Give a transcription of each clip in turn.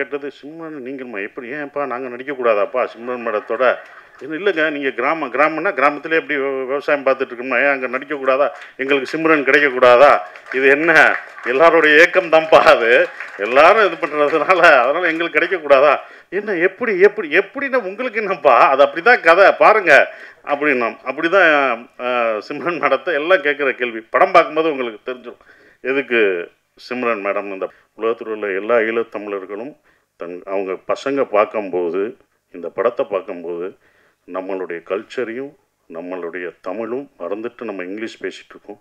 கேட்டது, சிம்ரன் நீங்கள்மா எப்படி ஏன்ப்பா நாங்கள் நடிக்கக்கூடாதாப்பா சிம்ரன் மேடத்தோட? இல்லைங்க, நீங்கள் கிராமம்னா கிராமத்திலே எப்படி விவசாயம் பார்த்துட்டு இருக்கோம்னா ஏன் அங்கே நடிக்கக்கூடாதா? எங்களுக்கு சிம்ரன் கிடைக்கக்கூடாதா? இது என்ன எல்லாருடைய ஏக்கம் தான்ப்பா அது. எல்லாரும் இது பண்ணுறதுனால அதனால் எங்களுக்கு கிடைக்கக்கூடாதா? என்ன எப்படி எப்படி எப்படின்னா உங்களுக்கு என்னப்பா, அது அப்படி தான் கதை பாருங்கள் அப்படின்னா. அப்படி தான் சிம்ரன் மேடத்தை எல்லாம் கேட்குற கேள்வி. படம் பார்க்கும்போது உங்களுக்கு தெரிஞ்சிடும் எதுக்கு சிம்ரன் மேடம். இந்த உலகத்தில் உள்ள எல்லா ஈழத்தமிழர்களும் அவங்க பசங்க பார்க்கும்போது, இந்த படத்தை பார்க்கும்போது நம்மளுடைய கல்ச்சரையும் நம்மளுடைய தமிழும் மறந்துட்டு நம்ம இங்கிலீஷ் பேசிகிட்டு இருக்கோம்.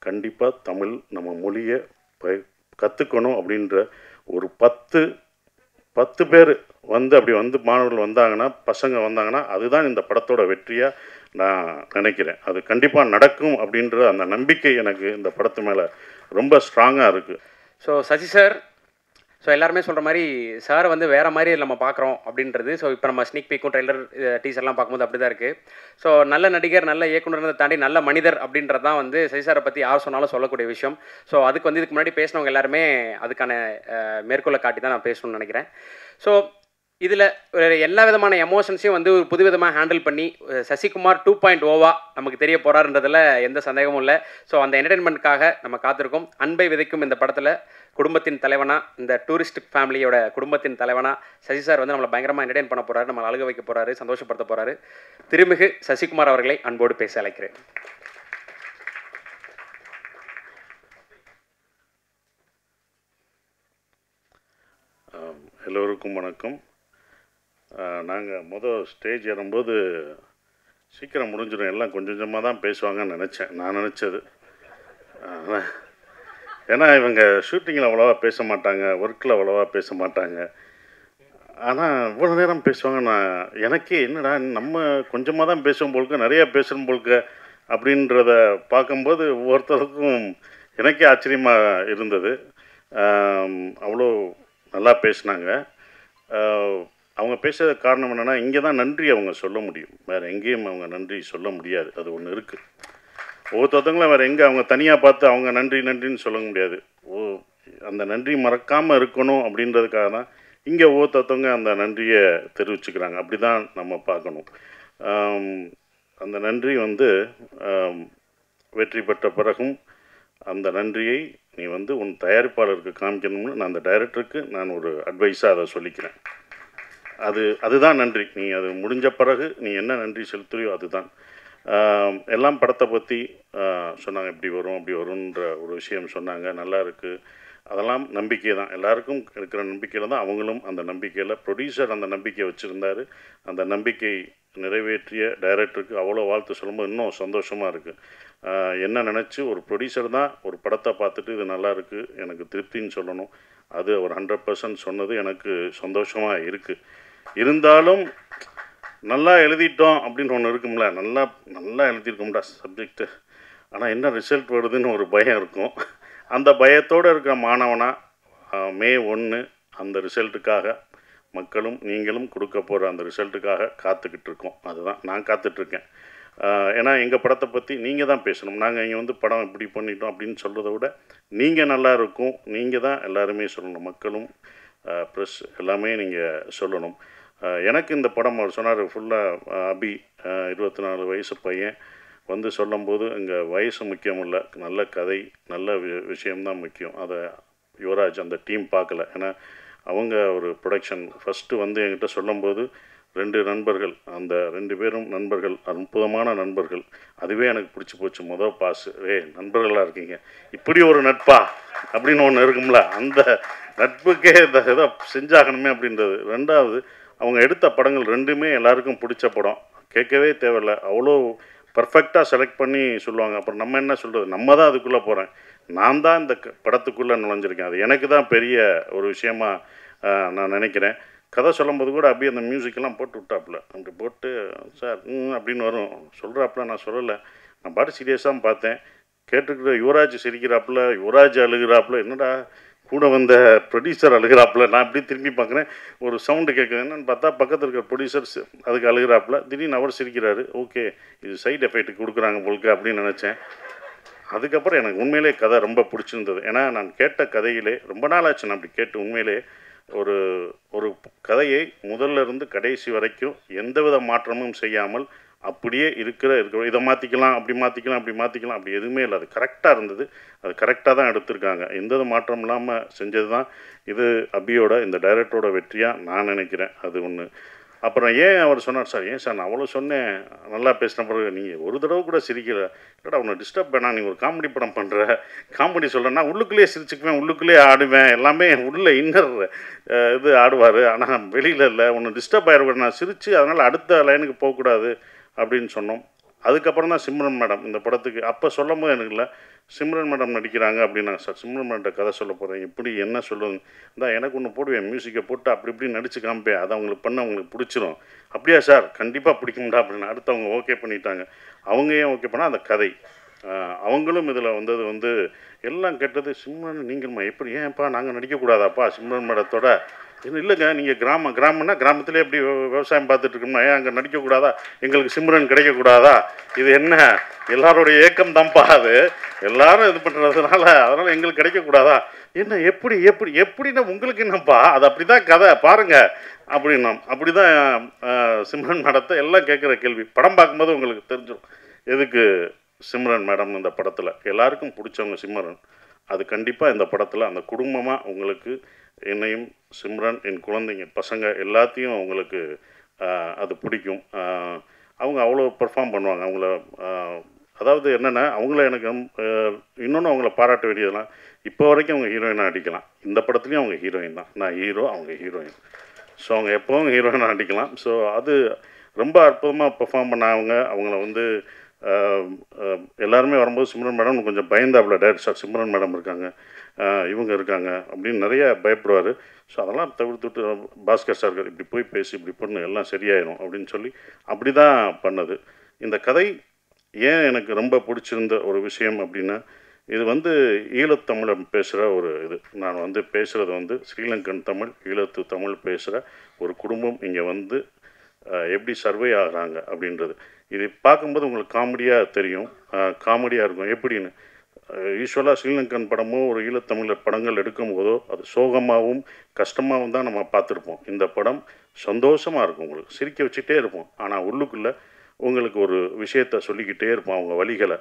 கண்டிப்பாக தமிழ் நம்ம மொழியை கற்றுக்கணும் அப்படின்ற ஒரு 10 பேர் அப்படி மாணவர்கள் வந்தாங்கன்னா, பசங்க வந்தாங்கன்னா, அதுதான் இந்த படத்தோட வெற்றியாக நான் நினைக்கிறேன். அது கண்டிப்பாக நடக்கும் அப்படின்ற அந்த நம்பிக்கை எனக்கு இந்த படத்து மேலே ரொம்ப ஸ்ட்ராங்காக இருக்குது. ஸோ சசி சார், ஸோ எல்லாருமே சொல்கிற மாதிரி சார் வந்து வேறு மாதிரி நம்ம பார்க்குறோம் அப்படின்றது. ஸோ இப்போ நம்ம ஸ்னீக் பீக்கும் ட்ரெய்லர் டீசர்லாம் பார்க்கும்போது அப்படி தான் இருக்குது. ஸோ நல்ல நடிகர், நல்ல இயக்குனரை தாண்டி நல்ல மனிதர் அப்படின்றது தான் வந்து சசி சாரை பற்றி யார் சொன்னாலும் சொல்லக்கூடிய விஷயம். ஸோ அதுக்கு வந்து இதுக்கு முன்னாடி பேசினவங்க எல்லாருமே அதுக்கான மேற்கோளை காட்டி தான் நான் பேசணும்னு நினைக்கிறேன். ஸோ இதில் எல்லா விதமான எமோஷன்ஸையும் வந்து ஒரு புது விதமாக ஹேண்டில் பண்ணி சசிகுமார் 2.0 நமக்கு தெரிய போகிறாருன்றதில் எந்த சந்தேகமும் இல்லை. ஸோ அந்த என்டர்டெயின்மெண்ட்டுக்காக நம்ம காத்திருக்கோம். அன்பை விதைக்கும் இந்த படத்தில் குடும்பத்தின் தலைவனாக, இந்த டூரிஸ்ட் ஃபேமிலியோட குடும்பத்தின் தலைவனாக சசி சார் வந்து நம்மளை பயங்கரமாக என்டர்டெயின் பண்ண போகிறாரு, நம்மளை அழுக வைக்க போகிறாரு, சந்தோஷப்படுத்த போகிறாரு. திருமிகு சசிகுமார் அவர்களை அன்போடு பேச அழைக்கிறேன். எல்லோருக்கும் வணக்கம். நாங்கள் ஸ்டேஜ் ஏறும்போது சீக்கிரம் முடிஞ்சிடும், எல்லாம் கொஞ்சம் கொஞ்சமாக தான் பேசுவாங்கன்னு நினச்சேன். நான் நினச்சது ஏன்னா இவங்க ஷூட்டிங்கில் அவ்வளோவா பேச மாட்டாங்க, ஒர்க்கில் அவ்வளோவா பேச மாட்டாங்க. ஆனால் இவ்வளோ நேரம் பேசுவாங்க. எனக்கே என்னடா நம்ம கொஞ்சமாக தான் பேசுவோம் போல்க, நிறையா பேசுகிறோம் போல்க அப்படின்றத பார்க்கும்போது ஒவ்வொருத்தருக்கும் எனக்கே ஆச்சரியமாக இருந்தது. அவ்வளோ நல்லா பேசினாங்க. அவங்க பேசுகிற காரணம் என்னென்னா, இங்கே தான் நன்றி அவங்க சொல்ல முடியும், வேறு எங்கேயும் அவங்க நன்றி சொல்ல முடியாது. அது ஒன்று இருக்குது. ஒவ்வொருத்தவங்களும் வேறு எங்கே அவங்க தனியாக பார்த்து அவங்க நன்றின்னு சொல்ல முடியாது. அந்த நன்றி மறக்காமல் இருக்கணும் அப்படின்றதுக்காக தான் இங்கே ஒவ்வொருத்தவங்க அந்த நன்றியை தெரிவிச்சுக்கிறாங்க. அப்படி தான் நம்ம பார்க்கணும். அந்த நன்றி வெற்றி பெற்ற பிறகும் அந்த நன்றியை நீ உன் தயாரிப்பாளருக்கு காமிக்கணும்னு நான் அந்த டைரக்டருக்கு நான் ஒரு அட்வைஸாக அதை சொல்லிக்கிறேன். அதுதான் நன்றி. நீ அது முடிஞ்ச பிறகு நீ என்ன நன்றி செலுத்துறியோ அதுதான். எல்லாம் படத்தை பற்றி சொன்னாங்க, இப்படி வரும் அப்படி வரும்ன்ற ஒரு விஷயம் சொன்னாங்க. நல்லா இருக்குது. அதெல்லாம் நம்பிக்கை தான், எல்லாருக்கும் இருக்கிற நம்பிக்கையில் தான் அவங்களும் அந்த நம்பிக்கையில். ப்ரொடியூசர் அந்த நம்பிக்கையை வச்சுருந்தார். அந்த நம்பிக்கை நிறைவேற்றிய டைரக்டருக்கு அவ்வளோ வாழ்த்து சொல்லும்போது இன்னும் சந்தோஷமாக இருக்குது. என்ன நினச்சி ஒரு ப்ரொடியூசர் தான் ஒரு படத்தை பார்த்துட்டு இது நல்லா இருக்குது எனக்கு திருப்தின்னு சொல்லணும். அது ஒரு 100% சொன்னது எனக்கு சந்தோஷமாக இருக்குது. இருந்தாலும் நல்லா எழுதிட்டோம் அப்படின்னு ஒன்று இருக்கும்ல, நல்லா எழுதியிருக்கோம்டா சப்ஜெக்டு, ஆனால் என்ன ரிசல்ட் வருதுன்னு ஒரு பயம் இருக்கும். அந்த பயத்தோடு இருக்கிற மாணவனாக மே 1 அந்த ரிசல்ட்டுக்காக மக்களும் நீங்களும் கொடுக்க போகிற அந்த ரிசல்ட்டுக்காக காத்துக்கிட்டு இருக்கோம். அதுதான் நான் காத்துட்ருக்கேன். ஏன்னா எங்கள் படத்தை பற்றி நீங்கள் தான் பேசணும். நாங்கள் இங்கே படம் இப்படி பண்ணிட்டோம் அப்படின்னு சொல்கிறத விட நீங்கள் நல்லா இருக்கும், நீங்கள் தான் எல்லாருமே சொல்லணும். மக்களும் ப்ரெஸ் எல்லாமே நீங்கள் சொல்லணும். எனக்கு இந்த படம் அவர் சொன்னார் ஃபுல்லாக அபி 24 வயசு பையன் சொல்லும்போது இங்கே வயசு முக்கியம் இல்லை, நல்ல கதை நல்ல விஷயம்தான் முக்கியம். அதை யுவராஜ் அந்த டீம் பார்க்கல. ஏன்னா அவங்க ஒரு ப்ரொடக்ஷன் ஃபஸ்ட்டு என்கிட்ட சொல்லும்போது 2 நண்பர்கள், அந்த 2 பேரும் நண்பர்கள், அற்புதமான நண்பர்கள். அதுவே எனக்கு பிடிச்சி போச்சு. பாசு நண்பர்களாக இருக்கீங்க, இப்படி ஒரு நட்பா அப்படின்னு ஒன்று இருக்கும்ல, அந்த நட்புக்கே இந்த இதை செஞ்சாகணுமே அப்படின்றது. 2வது அவங்க எடுத்த படங்கள் 2மே எல்லாருக்கும் பிடிச்ச படம், கேட்கவே தேவையில்லை, அவ்வளோ பர்ஃபெக்டாக செலக்ட் பண்ணி சொல்லுவாங்க. அப்புறம் நம்ம என்ன சொல்கிறது, நம்ம தான் அதுக்குள்ளே போகிறேன், நான் தான் இந்த படத்துக்குள்ளே நுழைஞ்சிருக்கேன். அது எனக்கு தான் பெரிய ஒரு விஷயமாக நான் நினைக்கிறேன். கதை சொல்லும்போது கூட அப்படியே அந்த மியூசிக்கெல்லாம் போட்டு விட்டாப்புல, அப்படி போட்டு சார் அப்படின்னு வரும் சொல்கிறாப்புல. நான் சொல்லலை, நான் பாட்டு சீரியஸாக பார்த்தேன். கேட்டுக்கிற யுவராஜ் சிரிக்கிறாப்புல, யுவராஜ் அழுகிறாப்புல, என்னடா கூட வந்த ப்ரொடியூசர் அழுகிறாப்புல. நான் இப்படி திரும்பி பார்க்குறேன், ஒரு சவுண்டு கேட்குது. என்னன்னு பார்த்தா பக்கத்தில் இருக்கிற ப்ரொடியூசர்ஸ் அதுக்கு அழுகிறாப்புல. திடீர்னு அவர் சிரிக்கிறாரு. ஓகே, இது சைடு எஃபெக்ட் கொடுக்குறாங்க போல்க்கு அப்படின்னு நினச்சேன். அதுக்கப்புறம் எனக்கு உண்மையிலே கதை ரொம்ப பிடிச்சிருந்தது. ஏன்னா நான் கேட்ட கதையிலே ரொம்ப நாள் ஆச்சு நான் அப்படி கேட்டு உண்மையிலே கதையை முதல்ல இருந்து கடைசி வரைக்கும் எந்தவித மாற்றமும் செய்யாமல் அப்படியே இருக்கிற இதை மாற்றிக்கலாம் அப்படி மாற்றிக்கலாம் அப்படி எதுவுமே இல்லை. அது கரெக்டாக இருந்தது. அது கரெக்டாக தான் எடுத்திருக்காங்க. எந்த மாற்றம் இல்லாமல் செஞ்சது தான் இது அபியோட இந்த டைரக்டரோட வெற்றியாக நான் நினைக்கிறேன். அது ஒன்று. அப்புறம் ஏன் அவர் சொன்னார், சார் ஏன் சார் நான் அவ்வளோ சொன்னேன், நல்லா பேசின பிறகு நீங்கள் ஒரு தடவை கூட சிரிக்கல, இல்லைடா உன்னை டிஸ்டர்ப் பண்ணா, நீ ஒரு காமெடி படம் பண்ணுற, காமெடி சொல்கிறேன்னா உள்ளுக்குள்ளேயே சிரிச்சுக்குவேன், உள்ளுக்குள்ளேயே ஆடுவேன், எல்லாமே உள்ள இன்னர் இது ஆடுவார், ஆனால் வெளியில் இல்லை, உன்னை டிஸ்டர்ப் ஆகிடுவேன், நான் சிரித்து அதனால் அடுத்த லைனுக்கு போகக்கூடாது அப்படின்னு சொன்னோம். அதுக்கப்புறம் தான் சிம்ரன் மேடம் இந்த படத்துக்கு அப்போ சொல்லும் போது எனக்கு இல்லை, சிம்ரன் மேடம் நடிக்கிறாங்க அப்படின்னாங்க. சார் சிம்ரன் மேடம் கதை சொல்ல போகிறேன், எப்படி என்ன சொல்லுங்க, இதான் எனக்கு ஒன்று போடுவேன், மியூசிக்கை போட்டு அப்படி இப்படி நடிச்சு காமிப்பேன், அதை அவங்களுக்கு பண்ண அவங்களுக்கு பிடிச்சிரும். அப்படியா சார், கண்டிப்பாக பிடிக்கும்டா அப்படின்னு அடுத்து அவங்க ஓகே பண்ணிட்டாங்க. அவங்க ஏன் ஓகே பண்ணால் அந்த கதை அவங்களும் இதில் வந்தது வந்து எல்லாம் கேட்டது, சிம்ரன் நீங்கள்மா எப்படி ஏன்ப்பா நாங்கள் நடிக்கக்கூடாதாப்பா சிம்ரன் மேடத்தோட, இன்னும் இல்லைங்க நீங்கள் கிராமம்னா கிராமத்திலே எப்படி விவசாயம் பார்த்துட்டு இருக்கோம்னா ஏன் அங்கே நடிக்கக்கூடாதா, எங்களுக்கு சிம்ரன் கிடைக்கக்கூடாதா, இது என்ன எல்லாரோடைய ஏக்கம் தான்ப்பா, அது எல்லாரும் இது பண்ணுறதுனால அதனால் எங்களுக்கு கிடைக்கக்கூடாதா, என்ன எப்படி எப்படி எப்படின்னா உங்களுக்கு என்னப்பா, அது அப்படி தான் கதை பாருங்கள் அப்படின்னா. அப்படி தான் சிம்ரன் மேடத்தை எல்லாம் கேட்குற கேள்வி. படம் பார்க்கும்போது உங்களுக்கு தெரிஞ்சிடும் எதுக்கு சிம்ரன் மேடம் இந்த படத்தில் எல்லாருக்கும் பிடிச்சவங்க சிம்ரன். அது கண்டிப்பாக இந்த படத்தில் அந்த குடும்பமாக உங்களுக்கு என்னையும் சிம்ரன் என் குழந்தைங்க பசங்க எல்லாத்தையும் உங்களுக்கு அது பிடிக்கும். அவங்க அவ்வளோ பெர்ஃபார்ம் பண்ணுவாங்க. அவங்கள அதாவது என்னென்னா அவங்கள எனக்கு இன்னொன்று அவங்கள பாராட்ட வேண்டியதெல்லாம், இப்போ வரைக்கும் அவங்க ஹீரோயினாக நடிக்கலாம். இந்த படத்துலேயும் அவங்க ஹீரோயின் தான், நான் ஹீரோ அவங்க ஹீரோயின். ஸோ அவங்க எப்போவும் ஹீரோயினாக நடிக்கலாம். ஸோ அது ரொம்ப அற்புதமாக பெர்ஃபார்ம் பண்ணாங்க. அவங்கள வந்து எல்லாருமே வரும்போது சிம்ரன் மேடம் கொஞ்சம் பயந்தாப்புல, டேரக்டர் சிம்ரன் மேடம் இருக்காங்க, இவங்க இருக்காங்க அப்படின்னு நிறைய பயப்படுவார். ஸோ அதெல்லாம் தவிர்த்துட்டு பாஸ்கர் சார் இப்படி போய் பேசி இப்படி பண்ணு எல்லாம் சரியாயிடும் அப்படின்னு சொல்லி அப்படி தான் பண்ணது. இந்த கதை ஏன் எனக்கு ரொம்ப பிடிச்சிருந்த ஒரு விஷயம் அப்படின்னா, இது வந்து ஈழத்தமிழை பேசுகிற ஒரு இது. நான் வந்து பேசுகிறது வந்து ஸ்ரீலங்கன் தமிழ், ஈழத்து தமிழ் பேசுகிற ஒரு குடும்பம் இங்கே வந்து எப்படி சர்வே ஆகிறாங்க அப்படின்றது. இது பார்க்கும்போது உங்களுக்கு காமெடியாக தெரியும், காமெடியாக இருக்கும். எப்படின்னு யூஸ்வலாக ஸ்ரீலங்கன் படமோ ஒரு ஈழத்தமிழர் படங்கள் எடுக்கும் போதோ அது சோகமாகவும் கஷ்டமாகவும் தான் நம்ம பார்த்துருப்போம். இந்த படம் சந்தோஷமாக இருக்கும், உங்களுக்கு சிரிக்க வச்சுட்டே இருப்போம். ஆனால் உள்ளுக்குள்ளே உங்களுக்கு ஒரு விஷயத்தை சொல்லிக்கிட்டே இருப்போம், அவங்க வலிகளை.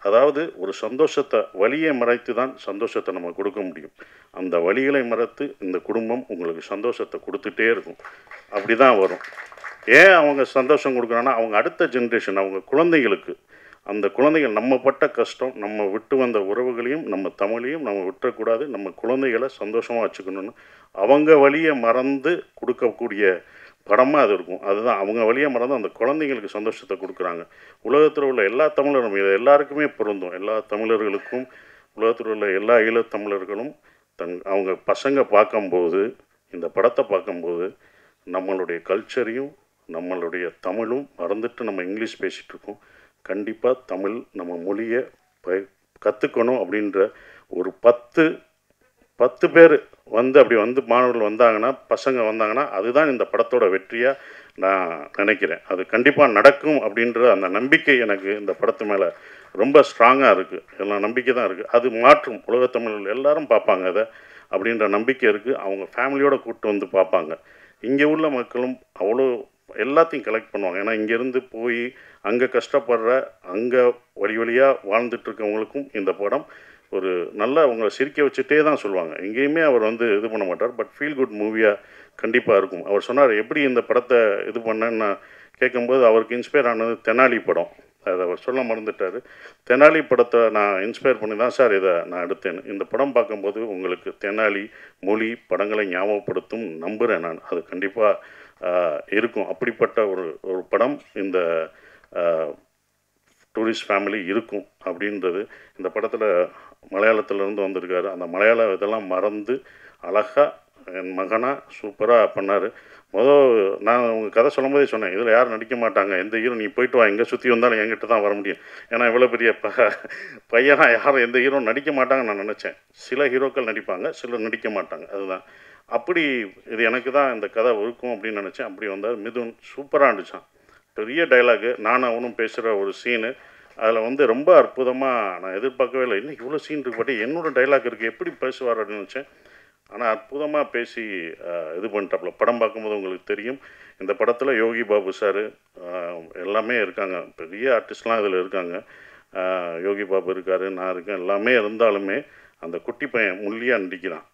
அதாவது ஒரு சந்தோஷத்தை வலியை மறைத்து தான் சந்தோஷத்தை நம்ம கொடுக்க முடியும். அந்த வலிகளை மறைத்து இந்த குடும்பம் உங்களுக்கு சந்தோஷத்தை கொடுத்துட்டே இருக்கும். அப்படி தான் வரும். ஏன் அவங்க சந்தோஷம் கொடுக்குறாங்கன்னா, அவங்க அடுத்த ஜென்ரேஷன் அவங்க குழந்தைகளுக்கு, அந்த குழந்தைகள் நம்ம பட்ட கஷ்டம், நம்ம விட்டு வந்த உறவுகளையும் நம்ம தமிழையும் நம்ம விட்டுறக்கூடாது, நம்ம குழந்தைகளை சந்தோஷமாக வச்சுக்கணும்னு அவங்க வழியை மறந்து கொடுக்கக்கூடிய படமாக அது இருக்கும். அதுதான் அவங்க வழியை மறந்து அந்த குழந்தைங்களுக்கு சந்தோஷத்தை கொடுக்குறாங்க. உலகத்தில் உள்ள எல்லா தமிழரும் இது எல்லாருக்குமே பொருந்தும். எல்லா தமிழர்களுக்கும் உலகத்தில் உள்ள எல்லா ஈழத்தமிழர்களும் அவங்க பசங்க பார்க்கும்போது, இந்த படத்தை பார்க்கும்போது நம்மளுடைய கல்ச்சரையும் நம்மளுடைய தமிழும் மறந்துட்டு நம்ம இங்கிலீஷ் பேசிகிட்ருக்கோம். கண்டிப்பாக தமிழ் நம்ம மொழியை கற்றுக்கணும் அப்படின்ற ஒரு 10 பேர் வந்து அப்படி வந்து மாணவர்கள் வந்தாங்கன்னா, பசங்க வந்தாங்கன்னா, அதுதான் இந்த படத்தோட வெற்றியாக நான் நினைக்கிறேன். அது கண்டிப்பாக நடக்கும் அப்படின்ற அந்த நம்பிக்கை எனக்கு இந்த படத்து மேலே ரொம்ப ஸ்ட்ராங்காக இருக்குது. எல்லாம் நம்பிக்கை தான் இருக்குது. அது மாற்றும் உலகத்தமிழர்கள் எல்லாரும் பார்ப்பாங்க அதை அப்படின்ற நம்பிக்கை இருக்குது. அவங்க ஃபேமிலியோடு கூப்பிட்டு வந்து பார்ப்பாங்க. இங்கே உள்ள மக்களும் அவ்வளோ எல்லாத்தையும் கலெக்ட் பண்ணுவாங்க. ஏன்னா இங்கேருந்து போய் அங்கே கஷ்டப்படுற, அங்கே வழியாக வாழ்ந்துட்டுருக்கவங்களுக்கும் இந்த படம் ஒரு நல்ல அவங்கள சிரிக்க வச்சுட்டே தான் சொல்லுவாங்க. எங்கேயுமே அவர் வந்து இது பண்ண மாட்டார். பட் ஃபீல் குட் மூவியாக கண்டிப்பாக இருக்கும். அவர் சொன்னார் எப்படி இந்த படத்தை இது பண்ணேன்னு நான் கேட்கும்போது, அவருக்கு இன்ஸ்பயர் ஆனது தெனாலி படம். அதை அவர் சொல்ல மறந்துட்டார். தெனாலி படத்தை நான் இன்ஸ்பயர் பண்ணி தான் சார் இதை நான் எடுத்தேன். இந்த படம் பார்க்கும்போது உங்களுக்கு தெனாலி மொழி படங்களை ஞாபகப்படுத்தும் நம்புகிறேன் நான். அது கண்டிப்பாக இருக்கும். அப்படிப்பட்ட ஒரு படம் இந்த டூரிஸ்ட் ஃபேமிலி இருக்கும் அப்படின்றது. இந்த படத்தில் மலையாளத்திலேருந்து வந்திருக்காரு. அந்த மலையாள இதெல்லாம் மறந்து அழகாக என் மகனாக சூப்பராக பண்ணார். நான் உங்கள் கதை சொல்லும் போதே சொன்னேன், இதில் யாரும் நடிக்க மாட்டாங்க, எந்த ஹீரோ நீ போயிட்டு வா, எங்கே சுற்றி வந்தாலும் என்கிட்ட தான் வர முடியும். ஏன்னா இவ்வளோ பெரிய பையனாக யாரும் எந்த ஹீரோ நடிக்க மாட்டாங்கன்னு நான் நினச்சேன். சில ஹீரோக்கள் நடிப்பாங்க, சிலர் நடிக்க மாட்டாங்க. அதுதான் அப்படி இது எனக்கு தான் இந்த கதை இருக்கும் அப்படின்னு நினச்சேன். அப்படி வந்தார். மிதுன் சூப்பராக இருந்துச்சான். பெரிய டைலாகு, நானும் அவனும் பேசுகிற ஒரு சீனு. அதில் வந்து ரொம்ப அற்புதமாக நான் எதிர்பார்க்கவே இல்லை. இன்னும் இவ்வளோ சீன் இருக்கு, பட் என்னோடய டைலாக் இருக்குது, எப்படி பேசுவார் அப்படின்னு நினச்சேன். ஆனால் அற்புதமாக பேசி இது பண்ணிட்டாப்புல. படம் பார்க்கும்போது உங்களுக்கு தெரியும், இந்த படத்தில் யோகி பாபு சார் எல்லாமே இருக்காங்க, பெரிய ஆர்டிஸ்ட்லாம் இதில் இருக்காங்க. யோகி பாபு இருக்கார், நான் இருக்கேன், எல்லாமே இருந்தாலுமே அந்த குட்டி பையன் முள்ளியாக நடிக்கிறான்.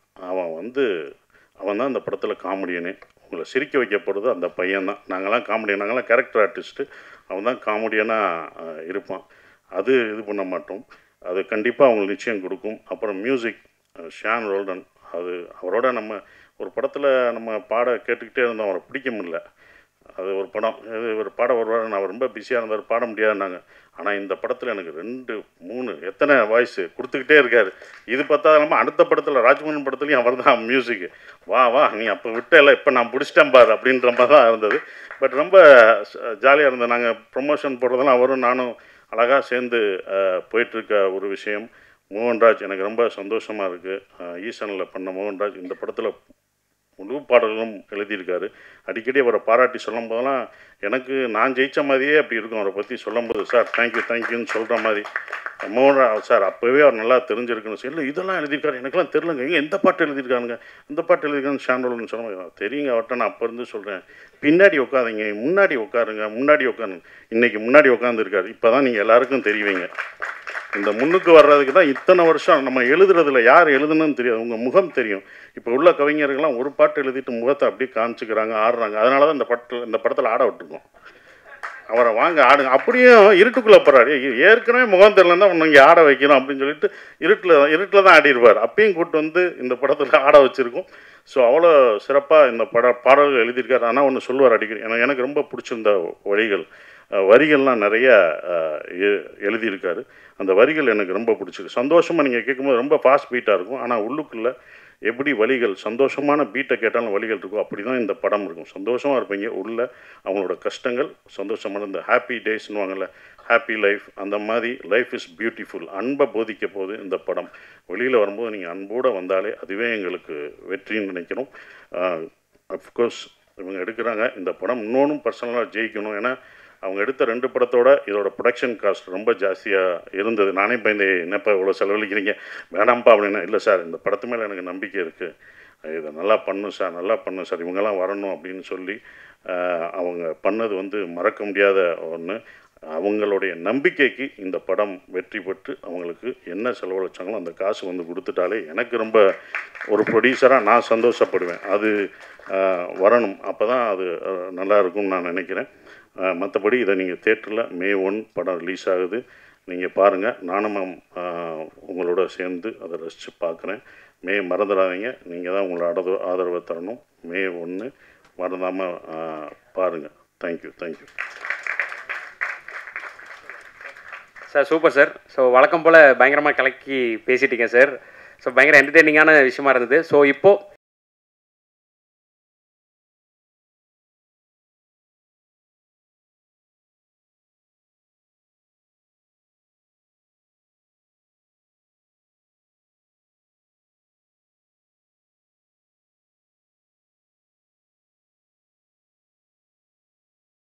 அவன் தான் இந்த படத்தில் காமெடியனே. உங்களை சிரிக்க வைக்க போகிறது அந்த பையன் தான். நாங்களாம் காமெடியன், நாங்களாம் கேரக்டர் ஆர்டிஸ்ட்டு, அவன் தான் காமெடியனாக இருப்பான். அது இது பண்ண மாட்டோம், அது கண்டிப்பாக அவங்களுக்கு நிச்சயம் கொடுக்கும். அப்புறம் மியூசிக் ஷான் ரோல்டன், அது அவரோட நம்ம ஒரு படத்தில் நம்ம பாட கேட்டுக்கிட்டே இருந்தோம், அவரை பிடிக்க முடியல. அது ஒரு படம், ஒரு பாட வருவார், நான் ரொம்ப பிஸியாக இருந்தார், பாட முடியாதுன்னாங்க. ஆனால் இந்த படத்தில் எனக்கு 2, 3 எத்தனை வாய்ஸு கொடுத்துக்கிட்டே இருக்கார். இது பார்த்தா நம்ம அடுத்த படத்தில் ராஜ்மோகன் படத்துலையும் அவர் தான் மியூசிக்கு. வா வா நீ அப்போ விட்டல, இப்போ நான் பிடிச்சிட்டேன் பார் அப்படின்ற மாதிரி தான் இருந்தது. பட் ரொம்ப ஜாலியாக இருந்தது. நாங்கள் ப்ரொமோஷன் போடுறதெல்லாம் அவரும் நானும் அழகாக சேர்ந்து போயிட்டுருக்க ஒரு விஷயம். மோகன்ராஜ் எனக்கு ரொம்ப சந்தோஷமாக இருக்குது. ஈசனில் பண்ண மோகன்ராஜ் இந்த படத்தில் முழு பாடல்களும் எழுதியிருக்காரு. அடிக்கடி அவரை பாராட்டி சொல்லும் போதெல்லாம் எனக்கு நான் ஜெயித்த மாதிரியே அப்படி இருக்கும். அவரை பற்றி சொல்லும்போது சார் தேங்க்யூன்னு சொல்கிற மாதிரி. மோகன்ராஜ் சார் அப்போவே அவர் நல்லா தெரிஞ்சிருக்குன்னு சொல்லி, இல்லை இதெல்லாம் எழுதியிருக்காரு, எனக்குலாம் தெரிலங்க, இங்கே எந்த பாட்டு எழுதியிருக்கானுங்க, இந்த பாட்டு எழுதியிருக்கான்னு ஷாண்டோல்னு சொல்லுவாங்க. தெரியுங்க அவர்கிட்ட, நான் அப்போ இருந்து சொல்கிறேன், பின்னாடி உட்காருங்க, முன்னாடி உட்காருங்க, முன்னாடி உட்காருங்க. இன்றைக்கி முன்னாடி உட்காந்துருக்காரு. இப்போ தான் நீங்கள் எல்லாருக்கும் தெரிவிங்க. இந்த முன்னுக்கு வர்றதுக்கு தான் இத்தனை வருஷம் நம்ம எழுதுறதுல யார் எழுதுன்னு தெரியாது, உங்கள் முகம் தெரியும். இப்போ உள்ள கவிஞர்கள்லாம் ஒரு பாட்டு எழுதிட்டு முகத்தை அப்படியே காமிச்சிக்கிறாங்க, ஆடுறாங்க. அதனால தான் இந்த படத்தில் ஆட விட்டுருக்கோம். அவரை வாங்க ஆடுங்க, அப்படியும் இருட்டுக்குள்ளே போகிறாரு, ஏற்கனவே முகம் தெரியலன்னா ஒன்று இங்கே ஆட வைக்கணும் அப்படின்னு சொல்லிட்டு இருட்டில் தான் ஆடிடுவார். அப்பயும் கூப்பிட்டு வந்து இந்த படத்தில் ஆட வச்சுருக்கோம். ஸோ அவ்வளோ சிறப்பாக இந்த பாடல்கள் எழுதியிருக்காரு. ஆனால் ஒன்று சொல்லுவார் அடிக்கடி, எனக்கு ரொம்ப பிடிச்சிருந்த வரிகள்லாம் நிறைய எழுதியிருக்காரு. அந்த வரிகள் எனக்கு ரொம்ப பிடிச்சிருக்கு. சந்தோஷமாக நீங்கள் கேட்கும்போது ரொம்ப ஃபாஸ்ட் பீட்டாக இருக்கும், ஆனால் உள்ளுக்குள்ளே எப்படி வலிகள், சந்தோஷமான பீட்டை கேட்டாலும் வலிகள் இருக்கும், அப்படி தான் இந்த படம் இருக்கும். சந்தோஷமாக இருப்பீங்க, உள்ள அவங்களோட கஷ்டங்கள் சந்தோஷமான இந்த ஹாப்பி டேஸ்னுவாங்கள்ல, ஹாப்பி லைஃப், அந்த மாதிரி லைஃப் இஸ் பியூட்டிஃபுல், அன்பை போதிக்க போது இந்த படம். வெளியில் வரும்போது நீங்கள் அன்போடு வந்தாலே அதுவே எங்களுக்கு வெற்றின்னு நினைக்கிறோம். அஃப்கோர்ஸ் இவங்க எடுக்கிறாங்க இந்த படம், இன்னொன்றும் பர்சனலாக ஜெயிக்கணும். ஏன்னா அவங்க எடுத்த 2 படத்தோட இதோட ப்ரொடக்ஷன் காஸ்ட் ரொம்ப ஜாஸ்தியாக இருந்தது. நானே பயந்து என்னப்பா இவ்வளோ செலவழிக்கிறீங்க, வேணாம்ப்பா அப்படின்னா, இல்லை சார் இந்த படத்து மேலே எனக்கு நம்பிக்கை இருக்குது, இதை நல்லா பண்ணும் சார், இவங்கெல்லாம் வரணும் அப்படின்னு சொல்லி அவங்க பண்ணது மறக்க முடியாத ஒன்று. அவங்களுடைய நம்பிக்கைக்கு இந்த படம் வெற்றி பெற்று அவங்களுக்கு என்ன செலவழிச்சாங்களோ அந்த காசு கொடுத்துட்டாலே எனக்கு ரொம்ப ஒரு ப்ரொடியூசராக நான் சந்தோஷப்படுவேன். அது வரணும், அப்போ தான் அது நல்லா இருக்கும்னு நான் நினைக்கிறேன். மற்றபடி இதை நீங்கள் தேட்டரில் May 1 படம் ரிலீஸ் ஆகுது, நீங்கள் பாருங்கள். நானும் உங்களோட சேர்ந்து அதை ரசித்து பார்க்குறேன். மறந்துடாதீங்க, நீங்கள் தான் உங்களோட ஆதரவை தரணும். May 1 மறந்தாமல் பாருங்கள். Thank you. Sir super sir. So வழக்கம் போல் பயங்கரமாக கலக்கி பேசிட்டீங்க சார். ஸோ பயங்கர என்டர்டெய்னிங்கான விஷயமா இருந்தது. ஸோ இப்போது